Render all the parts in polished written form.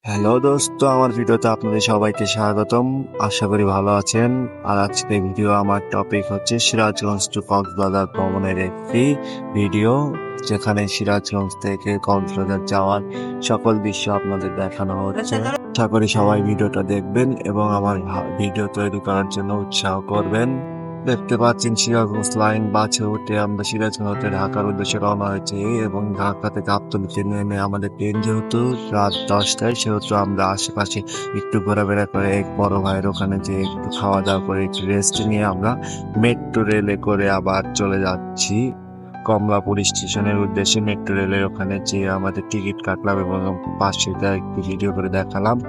Hello দোস্ত, আমার ভিডিওতে আপনাদের সবাইকে স্বাগতম। আশা করি ভালো আছেন। আর আজকের ভিডিও আমার টপিক হচ্ছে সিরাজগঞ্জ টু কক্সবাজার ভ্রমণের একটি ভিডিও, যেখানে সিরাজগঞ্জ থেকে কক্সবাজার যাওয়ার সকল দৃশ্য আপনাদের দেখানো হচ্ছে। আশা করি সবাই ভিডিওটা দেখবেন এবং আমার ভিডিও তৈরি করার জন্য উৎসাহ করবেন। দেখতে পাচ্ছেন সিরাজগঞ্জ লাইন বাসে উঠে আমরা সিরাজগঞ্জ হতে ঢাকার উদ্দেশ্যে রওনা হয়েছি এবং ঢাকা থেকে গাবতলীতে নেমে আমাদের ট্রেন যেহেতু রাত 10টায়, সেহেতু আমরা আশেপাশে একটু ঘোরাফেরা করে এক বড় ভাইয়ের ওখানে যে একটু খাওয়া দাওয়া করে একটু রেস্ট নিয়ে আমরা মেট্রো রেলে করে আবার চলে যাচ্ছি কমলাপুর স্টেশনের উদ্দেশ্যে। মেট্রো রেলের ওখানে যে আমাদের টিকিট কাটলাম এবং পাশে একটু ভিডিও করে দেখালাম।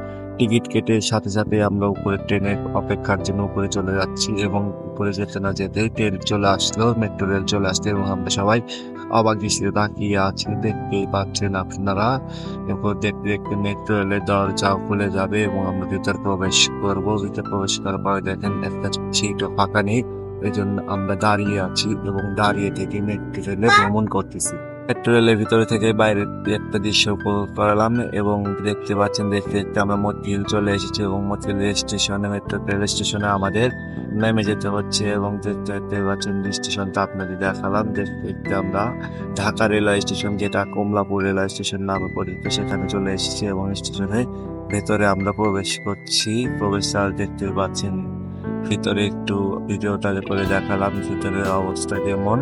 টিকিট কেটে সাথে সাথে আমরা উপরে ট্রেনের অপেক্ষার জন্য উপরে চলে যাচ্ছি এবং উপরে যেতে না যেতেই ট্রেন চলে আসলো, মেট্রো রেল চলে আসলো এবং আমরা সবাই অবাক দৃষ্টিতে তাকিয়ে আছি। দেখতেই পাচ্ছেন আপনারা, এরপর দেখতে দেখতে মেট্রো রেলের দরজা খুলে যাবে এবং আমরা ভিতরে প্রবেশ করবো। ভিতরে প্রবেশ করার পরে দেখেন একটা সিটও ফাঁকা নেই, এই জন্য আমরা দাঁড়িয়ে আছি এবং দাঁড়িয়ে থেকে মেট্রো রেলে ভ্রমণ করতেছি। মেট্রো রেলের ভিতরে থেকে বাইরে একটা দৃশ্য উপভোগ করলাম এবং দেখতে পাচ্ছেন দেখতে দেখতে আমরা মতিঝিল চলে এসেছি এবং মতিঝিল স্টেশনে, মেট্রো রেল স্টেশনে আমাদের নেমে যেতে হচ্ছে এবং দেখতে দেখতে পাচ্ছেন স্টেশনটা আপনাদের দেখালাম। দেখতে দেখতে আমরা ঢাকা রেলওয়ে স্টেশন, যেটা কমলাপুর রেলওয়ে স্টেশন নামে পরিচিত, সেখানে চলে এসেছি এবং স্টেশনে ভেতরে আমরা প্রবেশ করছি। প্রবেশদ্বার দেখতে পাচ্ছেন, ভিতরে একটু ভিডিওটা করে দেখালাম ভিতরের অবস্থা কেমন।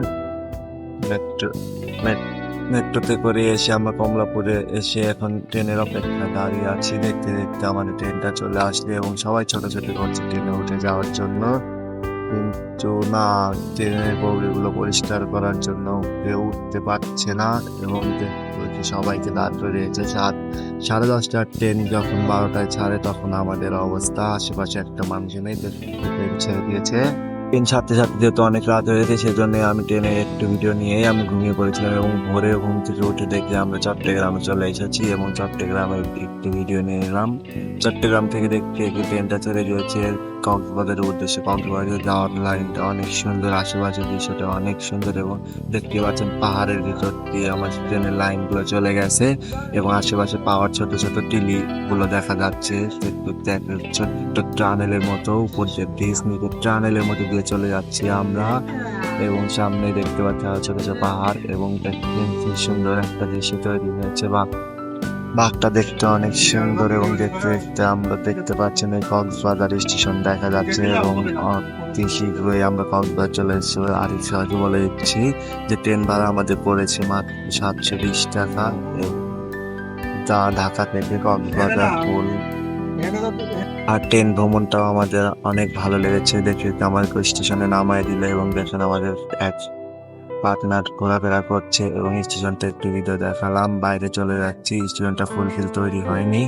মেট্রোতে করে এসে আমরা কমলাপুরে এসে এখন ট্রেনের অপেক্ষায় দাঁড়িয়ে আছি। দেখতে দেখতে আমাদের ট্রেনটা চলে আসবে এবং সবাই ছোটাছুটি করছে ট্রেনে উঠে যাওয়ার জন্য, কিন্তু না, ট্রেনের বগিগুলো পরিষ্কার করার জন্য কেউ উঠতে পারছে না এবং সবাইকে দাঁড় করে রেখেছে। 10:30টার ট্রেন যখন 12টায় ছাড়ে তখন আমাদের অবস্থা, আশেপাশে একটা মানুষ নেই, ট্রেন ছেড়ে দিয়েছে। ট্রেন ছাড়তে ছাড়তে যেহেতু অনেক রাত হয়ে গেছে, সেজন্য আমি ট্রেনে একটু ভিডিও নিয়ে আমি ঘুমিয়ে পড়েছিলাম এবং ভোরে ঘুম থেকে উঠে দেখে আমরা চট্টগ্রামে চলে এসেছি এবং চট্টগ্রামে একটু ভিডিও নিয়ে নিলাম। চট্টগ্রাম থেকে দেখতে ট্রেনটা চলে গিয়েছে কক্সবাজারের উদ্দেশ্যে। কক্সবাজার যাওয়ার লাইনটা অনেক সুন্দর, আশেপাশের দৃশ্যটা অনেক সুন্দর এবং দেখতে পাচ্ছেন পাহাড়ের ভিতর দিয়ে আমার ট্রেনের লাইন গুলো চলে গেছে এবং আশেপাশে পাওয়ার ছোট ছোট টিলি গুলো দেখা যাচ্ছে। ছোট্ট টানেলের মতো উপর দিয়ে ব্রিজ নিয়ে টানেলের মতো দিয়ে চলে যাচ্ছি আমরা এবং সামনে দেখতে পাচ্ছি ছোট ছোট পাহাড় এবং দেখতেন কি সুন্দর একটা দৃশ্য তৈরি হয়েছে। বাঘটা দেখতে অনেক সুন্দর এবং দেখতে দেখতে আমরা দেখতে পাচ্ছেন এই কক্সবাজার স্টেশন দেখা যাচ্ছে এবং অতি শীঘ্রই আমরা কক্সবাজার চলে এসেছি। আর একটু বলে দিচ্ছি যে ট্রেন ভাড়া আমাদের পড়েছে মাত্র 720 টাকা, যা ঢাকা থেকে কক্সবাজার ফুল। আর ট্রেন ভ্রমণটাও আমাদের অনেক ভালো লেগেছে। দেখে আমাদের স্টেশনে নামায় দিল এবং দেখেন আমাদের এক পার্টনার ঘোরাফেরা করছে এবং স্টেশনটা একটু ভিডিও দেখালাম। বাইরে চলে যাচ্ছি, স্টেশনটা ফুলফিল তৈরি হয়নি,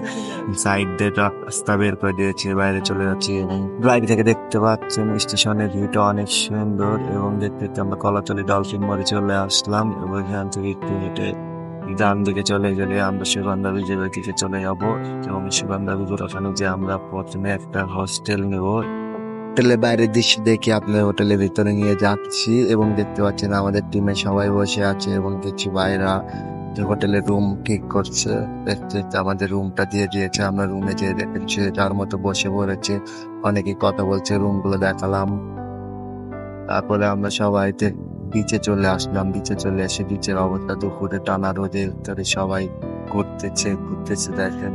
সাইড দিয়ে রাস্তা বের করে দিয়েছে, বাইরে চলে যাচ্ছি এবং বাইরে থেকে দেখতে পাচ্ছেন স্টেশনের ভিউটা অনেক সুন্দর এবং দেখতে দেখতে আমরা কলাতলি ডলফিন মোড়ে চলে আসলাম এবং এখান থেকে একটু হেঁটে ডান দিকে চলে গেলে আমরা সুগন্ধা ব্রিজের দিকে চলে যাব এবং সুগন্ধা ব্রিজের ওখানে যে আমরা প্রথমে একটা হোস্টেল নেব। হোটেলের বাইরের দৃশ্য দেখে আপনার হোটেলের ভিতরে নিয়ে যাচ্ছি এবং দেখতে পাচ্ছেন আমাদের টিমে সবাই বসে আছে এবং কিছু বাইরা হোটেলের রুম ঠিক করছে। দেখতে দেখতে আমাদের রুমটা দিয়ে দিয়েছে, আমরা রুমে যেয়ে দেখেছি যার মতো বসে পড়েছে, অনেকে কথা বলছে, রুমগুলো দেখালাম। তারপরে আমরা সবাই বিচে চলে আসলাম। বিচে চলে এসে বিচের অবস্থা দুপুরে টানা রোদের ভিতরে সবাই ঘুরতেছে দেখেন।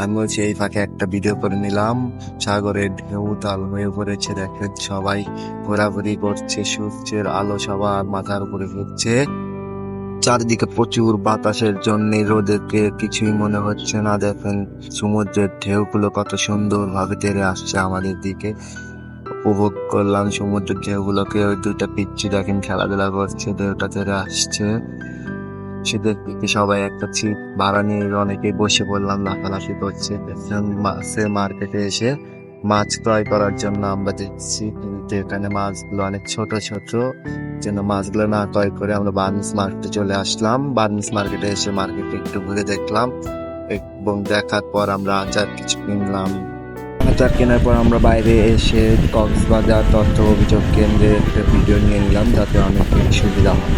আমি বলছি এই ফাঁকে একটা ভিডিও করে নিলাম, সাগরের ঢেউ তাল হয়ে পড়েছে দেখেন, সবাই ঘোরাঘুরি করছে, সূর্যের আলো সবার মাথার উপরে ঘুরছে। চারিদিকে প্রচুর বাতাসের জন্য রোদেরকে কিছুই মনে হচ্ছে না। দেখেন সমুদ্রের ঢেউগুলো কত সুন্দর ভাবে তেড়ে আসছে আমাদের দিকে। উপভোগ করলাম সমুদ্রের ঢেউগুলোকে। ওই দুইটা পিচ্ছি দেখেন খেলাধুলা করছে, ঢেউটা তেড়ে আসছে। সেদের দিকে সবাই একটা ছিপ ভাড়া নিয়ে অনেকেই বসে পড়লাম, লাফালাফি করছে। মাছের মার্কেটে এসে মাছ ক্রয় করার জন্য আমরা দেখছি, কিন্তু এখানে মাছগুলো অনেক ছোট ছোট, যেন মাছগুলো না ক্রয় করে আমরা বার্নিস মার্কেটে চলে আসলাম। বার্নিস মার্কেটে এসে মার্কেটে একটু ঘুরে দেখলাম এবং দেখার পর আমরা আচার কিছু কিনলাম। আচার কেনার পর আমরা বাইরে এসে কক্সবাজার তথ্য অভিযোগ কেন্দ্রে একটা ভিডিও নিয়ে নিলাম, যাতে অনেক সুবিধা হয়।